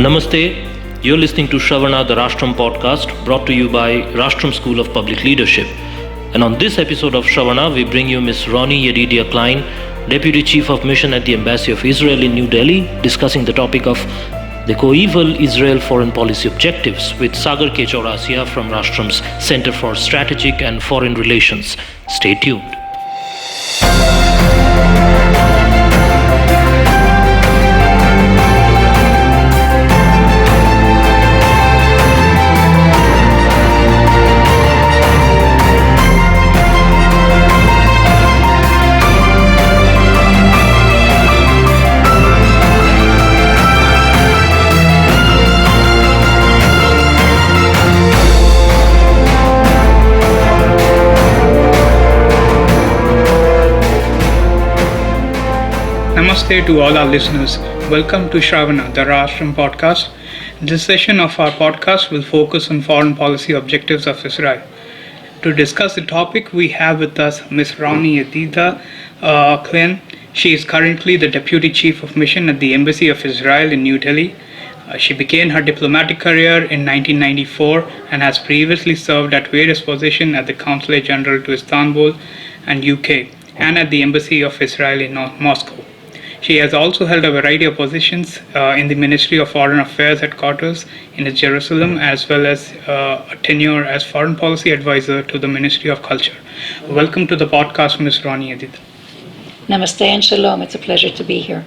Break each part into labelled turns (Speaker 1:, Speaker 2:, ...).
Speaker 1: Namaste, you're listening to Shravana, the Rashtram podcast, brought to you by Rashtram School of Public Leadership. And on this episode of Shravana, we bring you Ms Rony Yedidia-Clein, Deputy Chief of Mission at the Embassy of Israel in New Delhi, discussing the topic of the Coeval Israel Foreign Policy Objectives with Sagar K Chourasia from Rashtram's Center for Strategic and Foreign Relations. Stay tuned.
Speaker 2: Namaste to all our listeners. Welcome to Shravana, the Rashtram podcast. This session of our podcast will focus on foreign policy objectives of Israel. To discuss the topic, we have with us Ms Rony Yedidia-Clein. She is currently the Deputy Chief of Mission at the Embassy of Israel in New Delhi. She began her diplomatic career in 1994 and has previously served at various positions at the Consulate General to Istanbul and UK and at the Embassy of Israel in Moscow. She has also held a variety of positions in the Ministry of Foreign Affairs headquarters in Jerusalem, as well as a tenure as Foreign Policy Advisor to the Ministry of Culture. Welcome to the podcast, Ms Rony Yedidia.
Speaker 3: Namaste and Shalom. It's a pleasure to be here.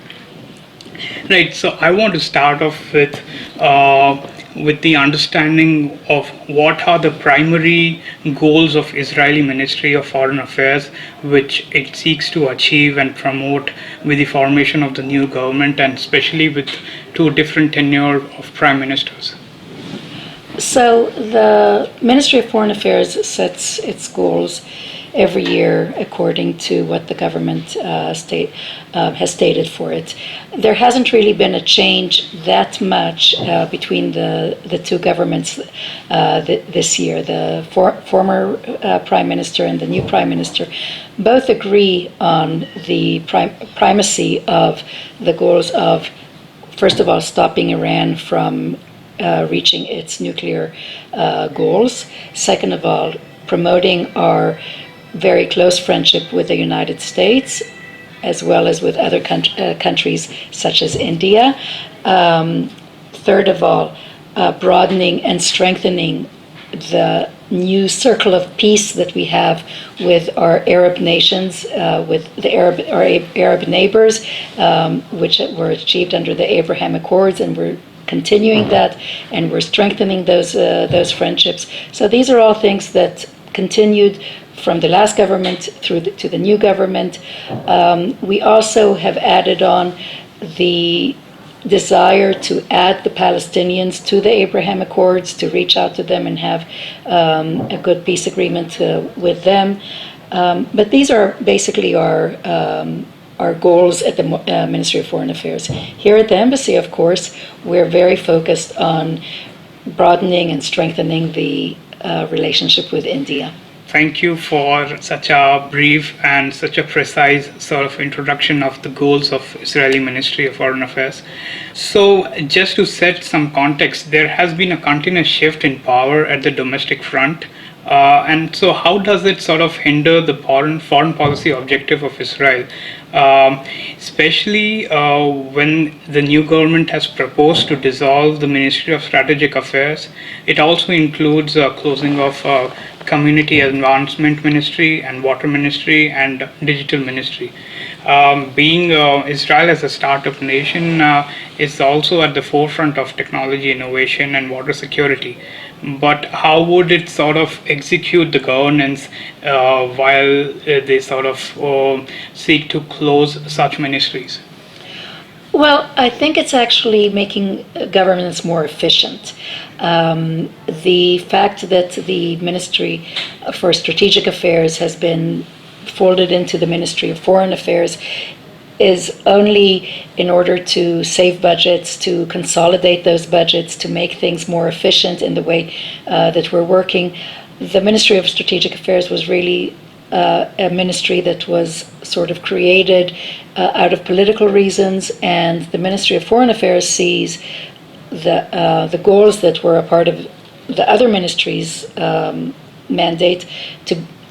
Speaker 2: Right, so I want to start off with the understanding of what are the primary goals of Israeli Ministry of Foreign Affairs, which it seeks to achieve and promote with the formation of the new government, and especially with two different tenure of prime ministers.
Speaker 3: So the Ministry of Foreign Affairs sets its goals every year according to what the government has stated for it. There hasn't really been a change that much between the two governments this year. The former Prime Minister and the new Prime Minister both agree on the primacy of the goals of, first of all, stopping Iran from reaching its nuclear goals. Second of all, promoting our very close friendship with the United States, as well as with other countries such as India. Third of all, broadening and strengthening the new circle of peace that we have with our Arab nations, with our Arab neighbors, which were achieved under the Abraham Accords, and we're continuing that, and we're strengthening those friendships. So these are all things that continued from the last government to the new government. We also have added on the desire to add the Palestinians to the Abraham Accords, to reach out to them and have a good peace agreement with them. But these are basically our goals at the Ministry of Foreign Affairs. Here at the Embassy, of course, we're very focused on broadening and strengthening the relationship with India.
Speaker 2: Thank you for such a brief and such a precise sort of introduction of the goals of Israeli Ministry of Foreign Affairs. So just to set some context, there has been a continuous shift in power at the domestic front. And so how does it sort of hinder the foreign policy objective of Israel, especially when the new government has proposed to dissolve the Ministry of Strategic Affairs? It also includes closing of Community Advancement Ministry and Water Ministry and Digital Ministry. Being Israel as a startup nation is also at the forefront of technology innovation and water security. But how would it sort of execute the governance while they sort of seek to close such ministries?
Speaker 3: Well, I think it's actually making governance more efficient. The fact that the Ministry for Strategic Affairs has been folded into the Ministry of Foreign Affairs is only in order to save budgets, to consolidate those budgets, to make things more efficient in the way that we're working. The Ministry of Strategic Affairs was really a ministry that was sort of created out of political reasons, and the Ministry of Foreign Affairs sees the goals that were a part of the other ministries' mandate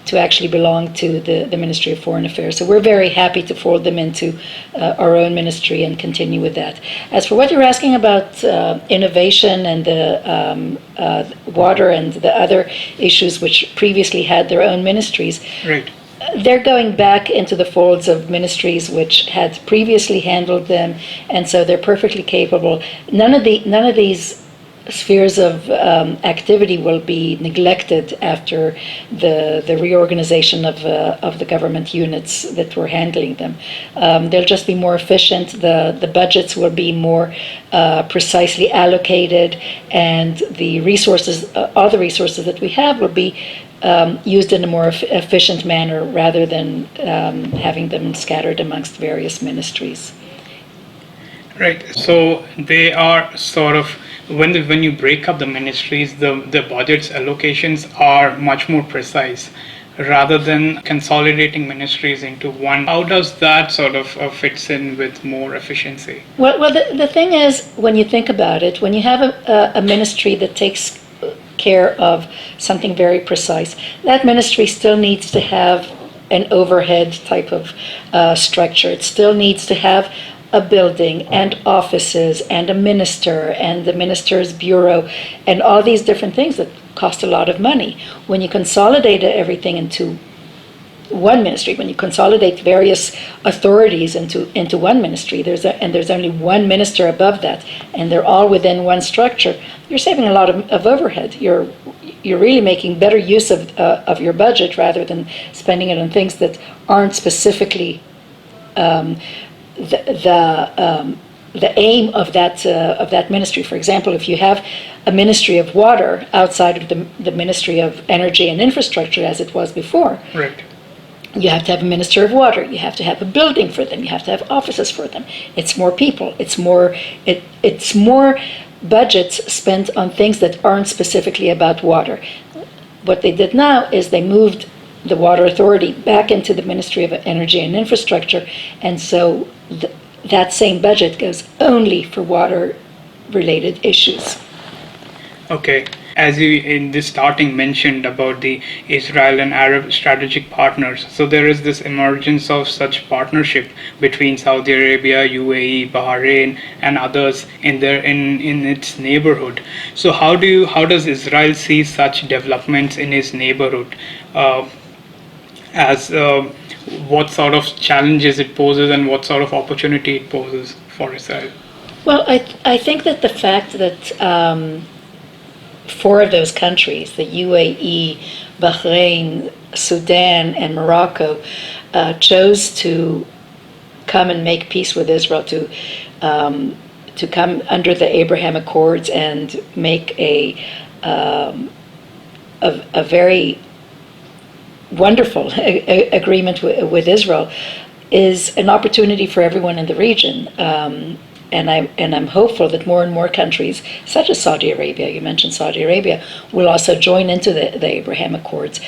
Speaker 3: to actually belong to the Ministry of Foreign Affairs. So we're very happy to fold them into our own ministry and continue with that. As for what you're asking about innovation and the water and the other issues which previously had their own ministries,
Speaker 2: Right.
Speaker 3: they're going back into the folds of ministries which had previously handled them, and so they're perfectly capable. None of these spheres of activity will be neglected after the reorganization of the government units that were handling them. They'll just be more efficient. The budgets will be more precisely allocated, and the resources, all the resources that we have, will be used in a more efficient manner rather than having them scattered amongst various ministries.
Speaker 2: Right. So they are sort of, when you break up the ministries, the budget's allocations are much more precise rather than consolidating ministries into one. How does that sort of fits in with more efficiency?
Speaker 3: Well, the thing is, when you think about it, when you have a ministry that takes care of something very precise, that ministry still needs to have an overhead type of structure. It still needs to have a building and offices and a minister and the minister's bureau and all these different things that cost a lot of money. When you consolidate everything into one ministry, when you consolidate various authorities into one ministry, there's only one minister above that, and they're all within one structure, you're saving a lot of overhead. You're really making better use of your budget rather than spending it on things that aren't specifically the aim of that ministry. For example, if you have a ministry of water outside of the Ministry of Energy and Infrastructure, as it was before,
Speaker 2: Right.
Speaker 3: you have to have a minister of water. You have to have a building for them. You have to have offices for them. It's more people. It's more budgets spent on things that aren't specifically about water. What they did now is they moved the Water Authority back into the Ministry of Energy and Infrastructure, and so that same budget goes only for water-related issues.
Speaker 2: Okay. As you in the starting mentioned about the Israel and Arab strategic partners, so there is this emergence of such partnership between Saudi Arabia, UAE, Bahrain, and others in its neighborhood. So how does Israel see such developments in its neighborhood? What sort of challenges it poses and what sort of opportunity it poses for Israel?
Speaker 3: Well, I think that the fact that four of those countries, the UAE, Bahrain, Sudan, and Morocco, chose to come and make peace with Israel, to come under the Abraham Accords and make a very wonderful agreement with Israel, is an opportunity for everyone in the region. And I'm hopeful that more and more countries, such as Saudi Arabia, you mentioned Saudi Arabia, will also join into the Abraham Accords.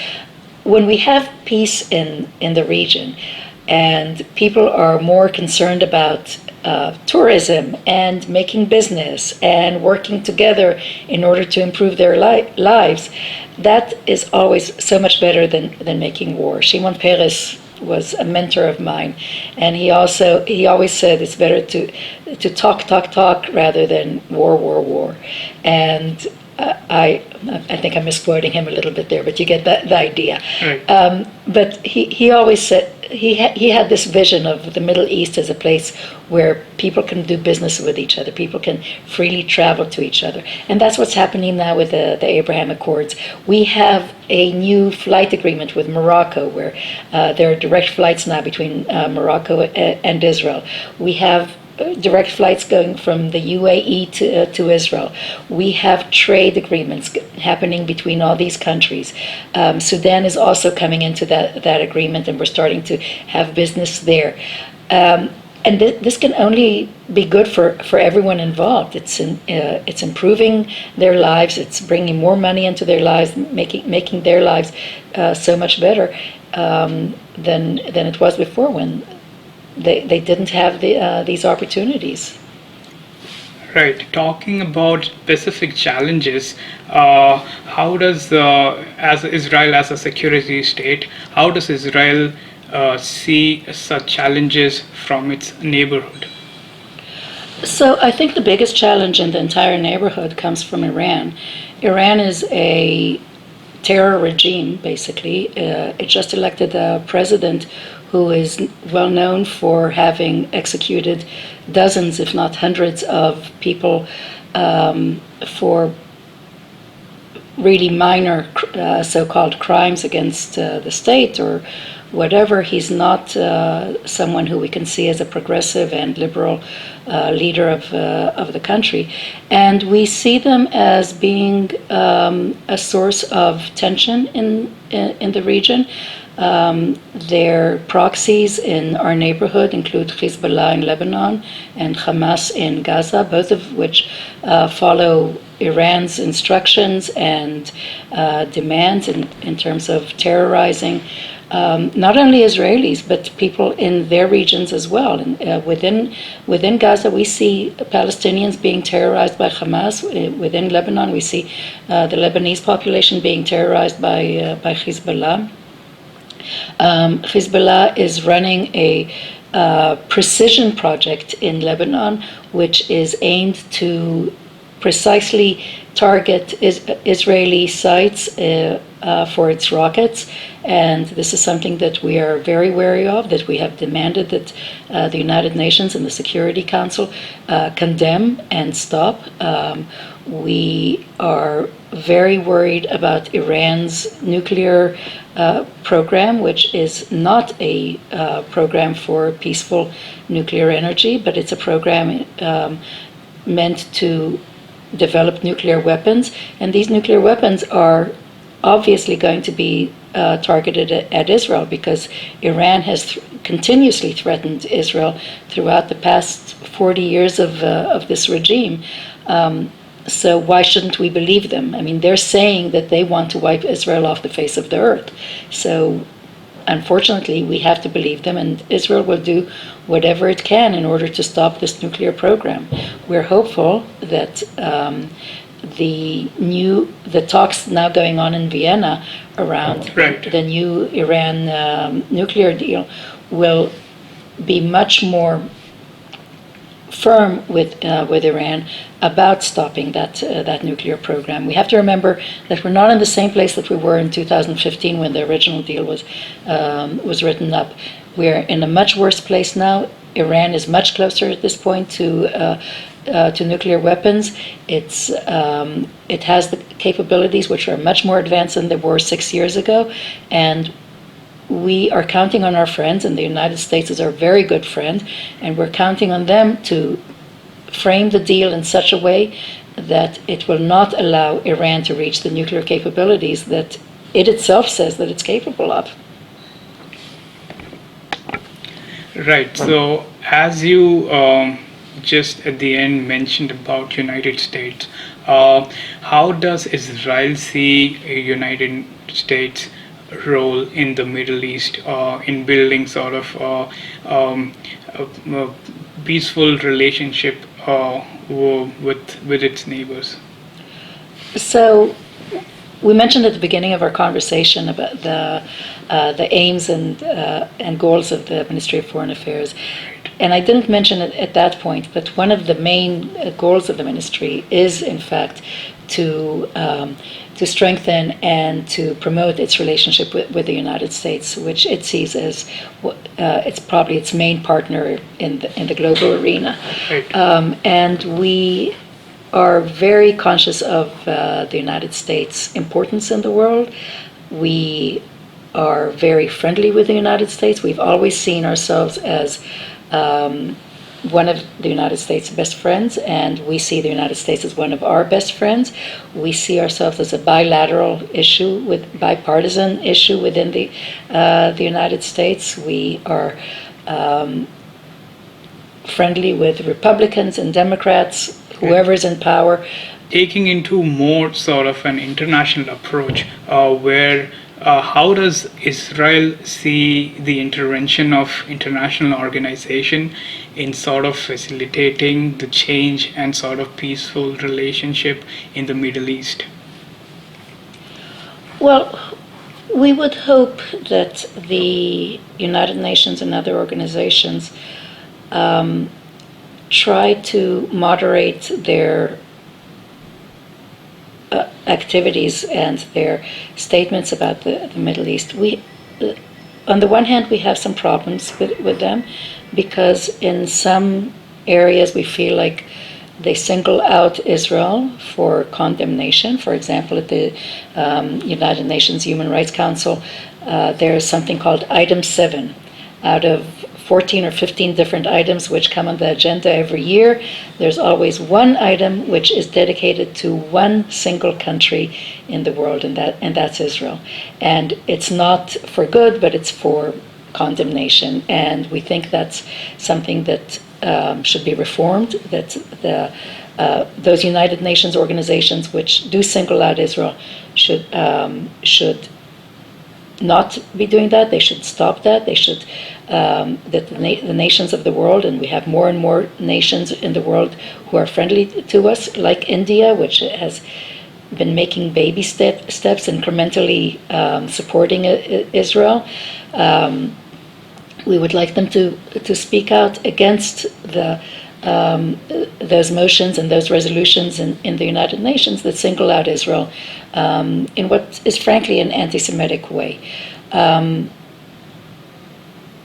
Speaker 3: When we have peace in the region, and people are more concerned about tourism and making business and working together in order to improve their lives, that is always so much better than making war. Shimon Peres was a mentor of mine, and he always said it's better to talk rather than war. And I think I'm misquoting him a little bit there, but you get the idea.
Speaker 2: Right.
Speaker 3: But he always said he had this vision of the Middle East as a place where people can do business with each other, people can freely travel to each other, and that's what's happening now with the Abraham Accords. We have a new flight agreement with Morocco, where there are direct flights now between Morocco and Israel. We have direct flights going from the UAE to Israel. We have trade agreements happening between all these countries. Sudan is also coming into that agreement, and we're starting to have business there. And this can only be good for everyone involved. It's improving their lives. It's bringing more money into their lives, making their lives so much better than it was before, when they didn't have these opportunities.
Speaker 2: Right. Talking about specific challenges, how does, as Israel as a security state, how does Israel see such challenges from its neighborhood?
Speaker 3: So I think the biggest challenge in the entire neighborhood comes from Iran. Iran is a terror regime, basically. It just elected a president who is well known for having executed dozens, if not hundreds, of people for really minor so-called crimes against the state or whatever. He's not someone who we can see as a progressive and liberal leader of the country, and we see them as being a source of tension in the region. Their proxies in our neighborhood include Hezbollah in Lebanon and Hamas in Gaza, both of which follow Iran's instructions and demands in terms of terrorizing not only Israelis, but people in their regions as well. And within Gaza, we see Palestinians being terrorized by Hamas. Within Lebanon, we see the Lebanese population being terrorized by Hezbollah. Hezbollah is running a precision project in Lebanon, which is aimed to precisely target Israeli sites for its rockets. And this is something that we are very wary of, that we have demanded that the United Nations and the Security Council condemn and stop. We are very worried about Iran's nuclear program, which is not a program for peaceful nuclear energy, but it's a program meant to develop nuclear weapons. And these nuclear weapons are obviously going to be targeted at Israel, because Iran has continuously threatened Israel throughout the past 40 years of this regime. So why shouldn't we believe them? I mean, they're saying that they want to wipe Israel off the face of the earth. So unfortunately, we have to believe them, and Israel will do whatever it can in order to stop this nuclear program. We're hopeful that the talks now going on in Vienna around the new Iran nuclear deal will be much more firm with Iran about stopping that nuclear program. We have to remember that we're not in the same place that we were in 2015 when the original deal was written up. We're in a much worse place now. Iran is much closer at this point to nuclear weapons. It has the capabilities which are much more advanced than they were 6 years ago, and we are counting on our friends, and the United States is our very good friend, and we're counting on them to frame the deal in such a way that it will not allow Iran to reach the nuclear capabilities that it itself says that it's capable of.
Speaker 2: Right. So, as you just at the end mentioned about United States, how does Israel see a United States role in the Middle East in building sort of a peaceful relationship with its neighbors?
Speaker 3: So we mentioned at the beginning of our conversation about the aims and goals of the Ministry of Foreign Affairs. And I didn't mention it at that point, but one of the main goals of the ministry is, in fact, to strengthen and to promote its relationship with the United States, which it sees as it's probably its main partner in the global arena.
Speaker 2: Right.
Speaker 3: And we are very conscious of the United States' importance in the world. We are very friendly with the United States. We've always seen ourselves as one of the United States' best friends, and we see the United States as one of our best friends. We see ourselves as a bilateral issue, bipartisan issue within the United States. We are friendly with Republicans and Democrats, whoever's in power.
Speaker 2: Taking into more sort of an international approach where how does Israel see the intervention of international organization in sort of facilitating the change and sort of peaceful relationship in the Middle East?
Speaker 3: Well, we would hope that the United Nations and other organizations try to moderate their activities and their statements about the Middle East. On the one hand, we have some problems with them because in some areas we feel like they single out Israel for condemnation. For example, at the United Nations Human Rights Council, there is something called Item 7 out of 14 or 15 different items which come on the agenda every year. There's always one item which is dedicated to one single country in the world, and that's Israel. And it's not for good, but it's for condemnation. And we think that's something that should be reformed, that those United Nations organizations which do single out Israel should not be doing that. They should stop that. They should that the nations of the world, and we have more and more nations in the world who are friendly to us, like India, which has been making baby steps incrementally supporting Israel. We would like them to speak out against those motions and those resolutions in the United Nations that single out Israel in what is frankly an anti-Semitic way.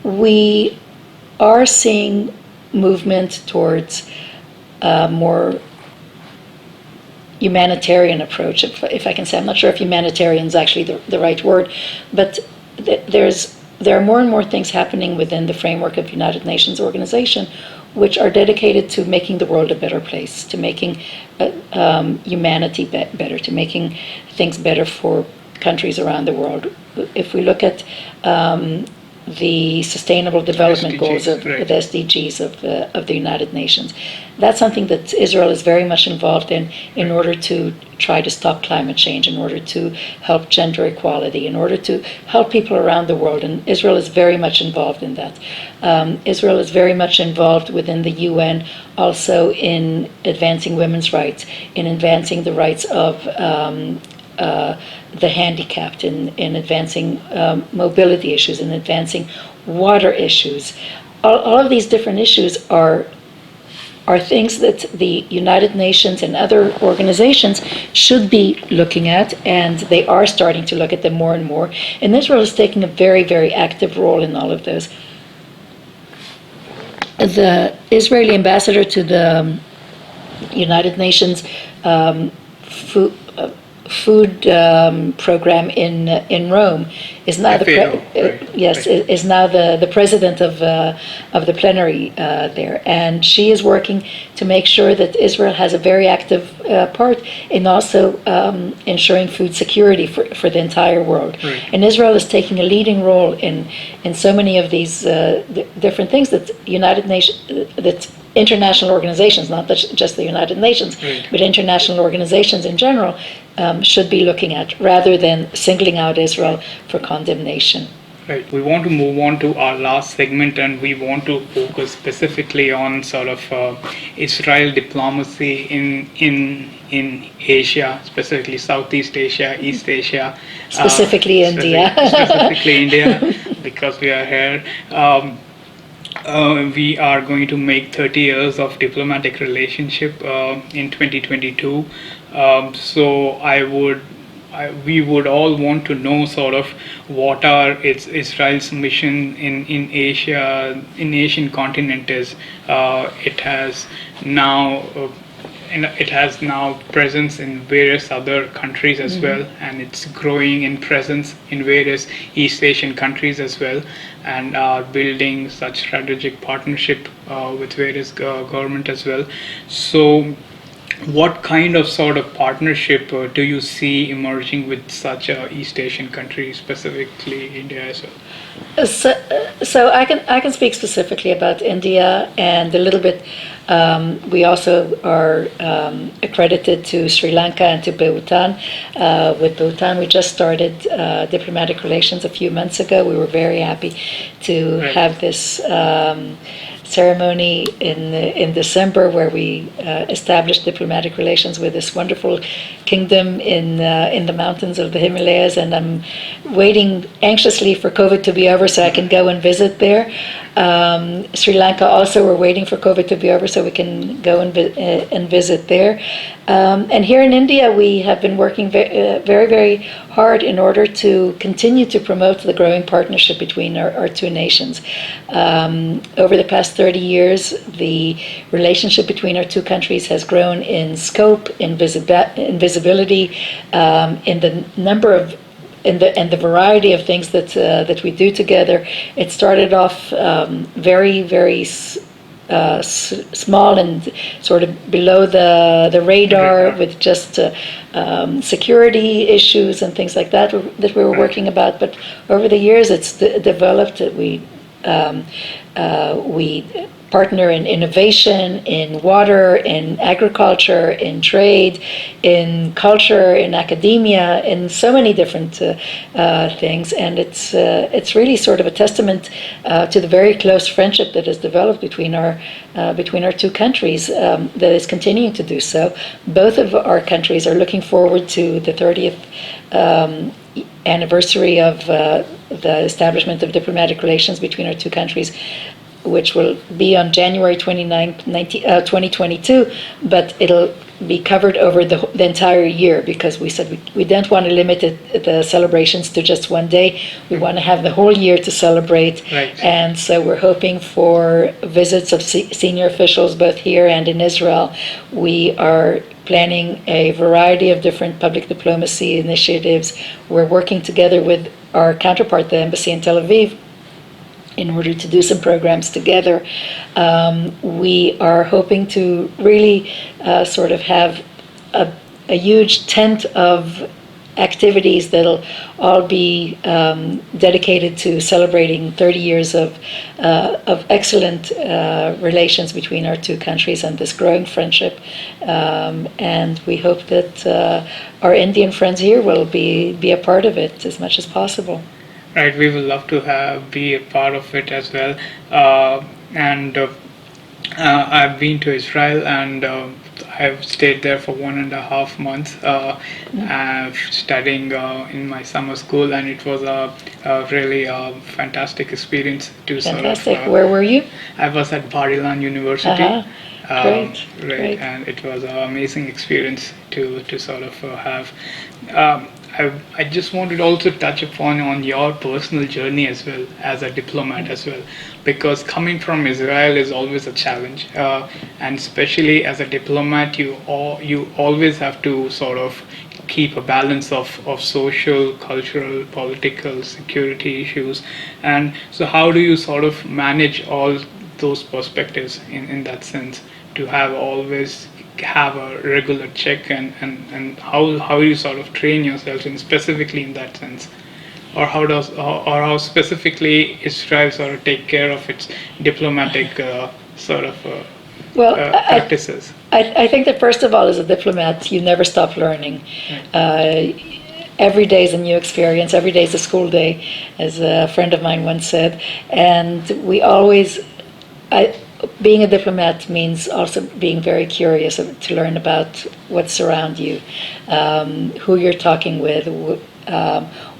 Speaker 3: We are seeing movement towards a more humanitarian approach, if I can say. I'm not sure if humanitarian is actually the right word, but there are more and more things happening within the framework of United Nations organization which are dedicated to making the world a better place, to making humanity better, to making things better for countries around the world. If we look at the Sustainable Development Goals of
Speaker 2: right.
Speaker 3: the SDGs of the United Nations, that's something that Israel is very much involved in order to try to stop climate change, in order to help gender equality, in order to help people around the world. And Israel is very much involved in that. Israel is very much involved within the UN also in advancing women's rights, in advancing the rights of the handicapped, in advancing mobility issues, in advancing water issues. All of these different issues are things that the United Nations and other organizations should be looking at, and they are starting to look at them more and more. And Israel is taking a very, very active role in all of those. The Israeli ambassador to the United Nations food program in Rome is now is now the president of the plenary there, and she is working to make sure that Israel has a very active part in also ensuring food security for the entire world.
Speaker 2: Right.
Speaker 3: And Israel is taking a leading role in so many of these different things that United Nations that international organizations, not just the United Nations,
Speaker 2: right,
Speaker 3: but international organizations in general, should be looking at, rather than singling out Israel for condemnation.
Speaker 2: Right. We want to move on to our last segment, and we want to focus specifically on sort of Israel diplomacy in Asia, specifically Southeast Asia, East Asia,
Speaker 3: Specifically India.
Speaker 2: Specifically India, because we are here. We are going to make 30 years of diplomatic relationship in 2022. So we would all want to know sort of what are Israel's mission in Asia, in Asian continent is. It has now presence in various other countries as well, and it's growing in presence in various East Asian countries as well, and are building such strategic partnership with various government as well. So what kind of sort of partnership do you see emerging with such a East Asian country, specifically India as well?
Speaker 3: So I can speak specifically about India, and a little bit. We also are accredited to Sri Lanka and to Bhutan. With Bhutan, we just started diplomatic relations a few months ago. We were very happy to
Speaker 2: Right.
Speaker 3: have this ceremony in December, where we established diplomatic relations with this wonderful kingdom in the mountains of the Himalayas, and I'm waiting anxiously for COVID to be over so I can go and visit there. Sri Lanka also, we're waiting for COVID to be over so we can go and visit there. And here in India, we have been working very, very hard in order to continue to promote the growing partnership between our two nations. Over the past 30 years, the relationship between our two countries has grown in scope, in visibility, in the number of and the variety of things that we do together. It started off very, very small and sort of below the radar, with just security issues and things like that we were working about. But over the years, it's developed. We partner in innovation, in water, in agriculture, in trade, in culture, in academia, in so many different things. And it's really sort of a testament to the very close friendship that has developed between our two countries, that is continuing to do so. Both of our countries are looking forward to the 30th anniversary of the establishment of diplomatic relations between our two countries, which will be on January 29th, 2022, but it'll be covered over the entire year, because we said we don't want to limit the celebrations to just one day. We want to have the whole year to celebrate.
Speaker 2: Right.
Speaker 3: And so we're hoping for visits of senior officials both here and in Israel. We are planning a variety of different public diplomacy initiatives. We're working together with our counterpart, the embassy in Tel Aviv, in order to do some programs together. We are hoping to really sort of have a huge tent of activities that'll all be dedicated to celebrating 30 years of excellent relations between our two countries and this growing friendship. And we hope that our Indian friends here will be a part of it as much as possible.
Speaker 2: Right, we would love to be a part of it as well. And I've been to Israel, and I've stayed there for 1.5 months, studying in my summer school, and it was a really fantastic experience to
Speaker 3: Fantastic.
Speaker 2: sort of.
Speaker 3: Where were you?
Speaker 2: I was at Bar-Ilan University.
Speaker 3: Great.
Speaker 2: Right,
Speaker 3: Great.
Speaker 2: and it was an amazing experience to sort of have. I just wanted to also touch upon on your personal journey as well as a diplomat as well, because coming from Israel is always a challenge, and especially as a diplomat, you always have to sort of keep a balance of social, cultural, political, security issues. And so how do you sort of manage all those perspectives in that sense, to always have a regular check, and how you sort of train yourself in specifically in that sense, or how specifically Israel sort of take care of its diplomatic practices?
Speaker 3: I think that first of all, as a diplomat, you never stop learning. Every day is a new experience. Every day is a school day, as a friend of mine once said. And being a diplomat means also being very curious to learn about what's around you, who you're talking with,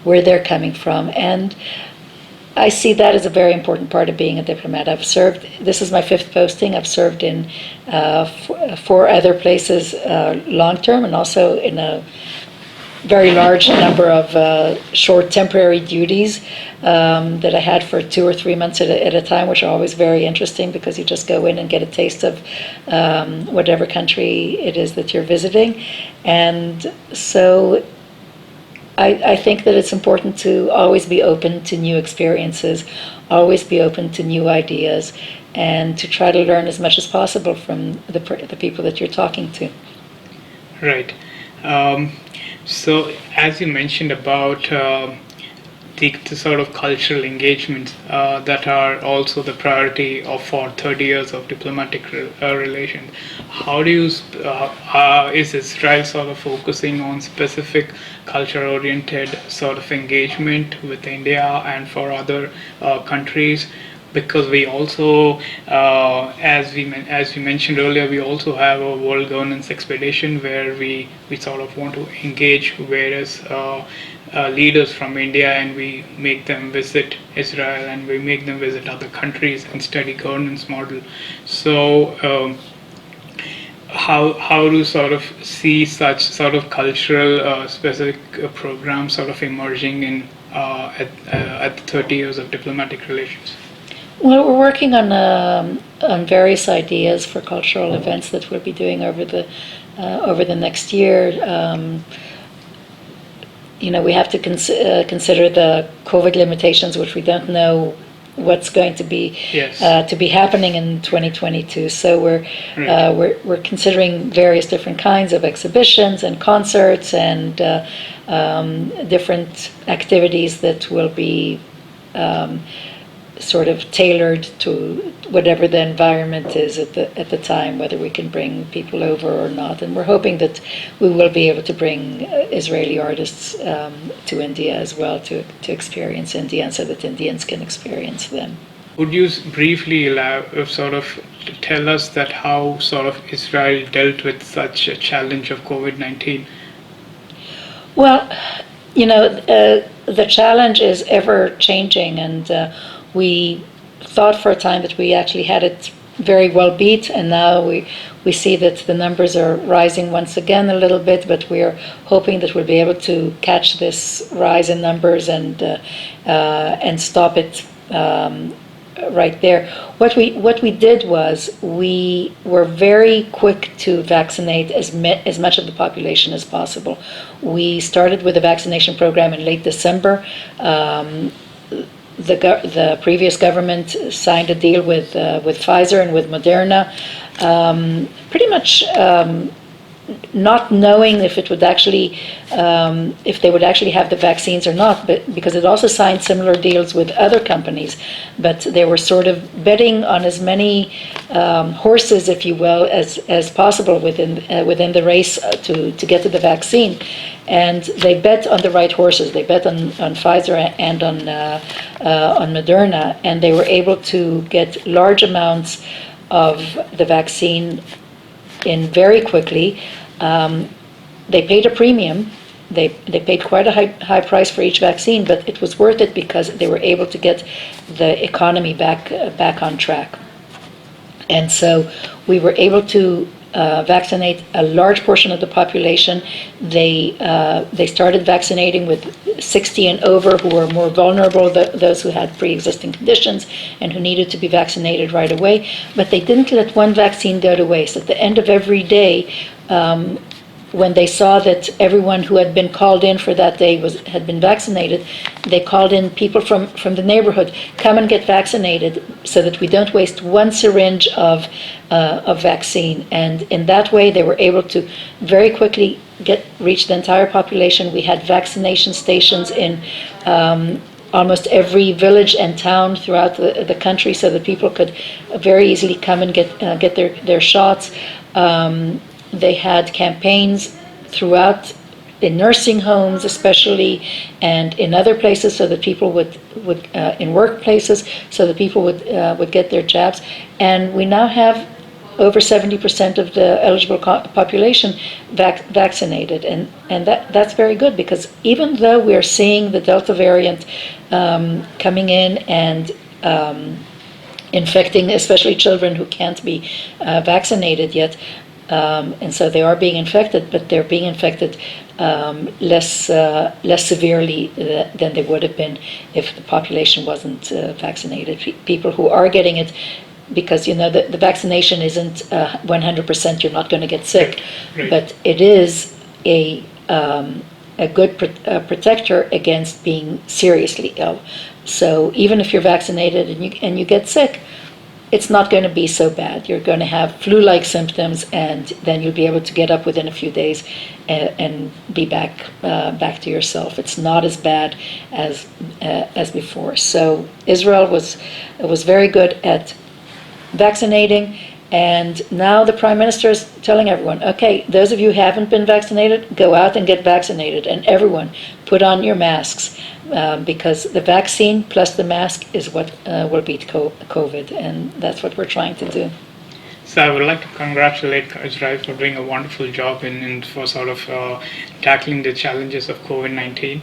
Speaker 3: where they're coming from. And I see that as a very important part of being a diplomat. This is my 5th posting. I've served in 4 other places long term, and also in a very large number of short temporary duties that I had for 2 or 3 months at a time, which are always very interesting, because you just go in and get a taste of whatever country it is that you're visiting. And so I think that it's important to always be open to new experiences, always be open to new ideas, and to try to learn as much as possible from the people that you're talking to.
Speaker 2: Right. Um, so, as you mentioned about the sort of cultural engagements that are also the priority of for 30 years of diplomatic relations, how do you is Israel sort of focusing on specific culture-oriented sort of engagement with India and for other countries? Because we also, as we mentioned earlier, we also have a world governance expedition where we sort of want to engage various leaders from India, and we make them visit Israel and we make them visit other countries and study governance model. So how do sort of see such sort of cultural specific programs sort of emerging in at 30 years of diplomatic relations?
Speaker 3: Well, we're working on various ideas for cultural events that we'll be doing over the next year. We have to consider the COVID limitations, which we don't know what's going to be happening in 2022. So we're considering various different kinds of exhibitions and concerts and different activities that will be sort of tailored to whatever the environment is at the time, whether we can bring people over or not. And we're hoping that we will be able to bring Israeli artists to India as well to experience India, and so that Indians can experience them.
Speaker 2: Would you briefly sort of tell us that how sort of Israel dealt with such a challenge of COVID-19?
Speaker 3: Well, the challenge is ever changing, and we thought for a time that we actually had it very well beat, and now we see that the numbers are rising once again a little bit, but we are hoping that we'll be able to catch this rise in numbers and stop it right there. What we did was we were very quick to vaccinate as much of the population as possible. We started with a vaccination program in late December. The previous government signed a deal with Pfizer and with Moderna, pretty much not knowing if it would actually, if they would actually have the vaccines or not, but because it also signed similar deals with other companies, but they were sort of betting on as many horses, if you will, as possible within the race to get to the vaccine, and they bet on the right horses. They bet on Pfizer and on Moderna, and they were able to get large amounts of the vaccine in very quickly. They paid a premium. They paid quite a high price for each vaccine, but it was worth it because they were able to get the economy back on track. And so we were able to vaccinate a large portion of the population. They started vaccinating with 60 and over, who were more vulnerable, those who had pre-existing conditions and who needed to be vaccinated right away. But they didn't let one vaccine go to waste. At the end of every day, when they saw that everyone who had been called in for that day had been vaccinated, they called in people from the neighborhood, come and get vaccinated so that we don't waste one syringe of vaccine. And in that way, they were able to very quickly reach the entire population. We had vaccination stations in almost every village and town throughout the country, so that people could very easily come and get their shots. They had campaigns throughout, in nursing homes especially, and in other places, so that people would in workplaces, so that people would get their jabs. And we now have over 70% of the eligible population vaccinated, and that's very good, because even though we are seeing the Delta variant coming in and infecting especially children who can't be vaccinated yet, and so they are being infected, but they're being infected less severely than they would have been if the population wasn't vaccinated. People who are getting it, because the vaccination isn't 100%, you're not going to get sick,
Speaker 2: right.
Speaker 3: But it is a good protector against being seriously ill. So even if you're vaccinated and you get sick, it's not going to be so bad. You're going to have flu-like symptoms, and then you'll be able to get up within a few days and be back to yourself. It's not as bad as before. So Israel was very good at vaccinating, and now the Prime Minister is telling everyone, okay, those of you who haven't been vaccinated, go out and get vaccinated, and everyone put on your masks, because the vaccine plus the mask is what will beat COVID, and that's what we're trying to do.
Speaker 2: So I would like to congratulate Israel for doing a wonderful job for sort of tackling the challenges of COVID-19.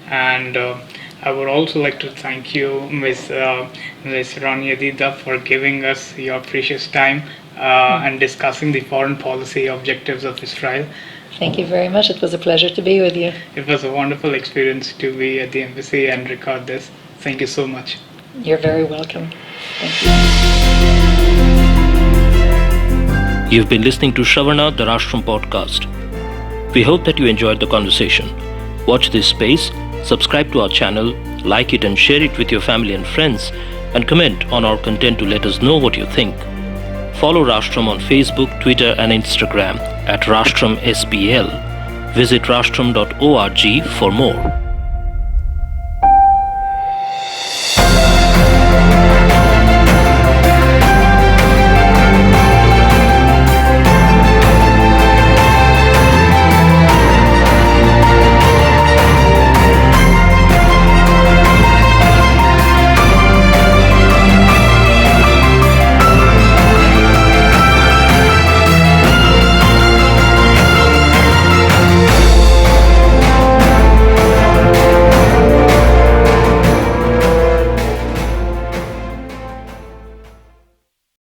Speaker 2: And I would also like to thank you, Ms Rony Yedidia, for giving us your precious time and discussing the foreign policy objectives of Israel.
Speaker 3: Thank you very much. It was a pleasure to be with you.
Speaker 2: It was a wonderful experience to be at the embassy and record this. Thank you so much.
Speaker 3: You're very welcome. Thank you.
Speaker 1: You've been listening to Shravana, the Rashtram podcast. We hope that you enjoyed the conversation. Watch this space, subscribe to our channel, like it and share it with your family and friends, and comment on our content to let us know what you think. Follow Rashtram on Facebook, Twitter and Instagram at Rashtram SPL. Visit rashtram.org for more.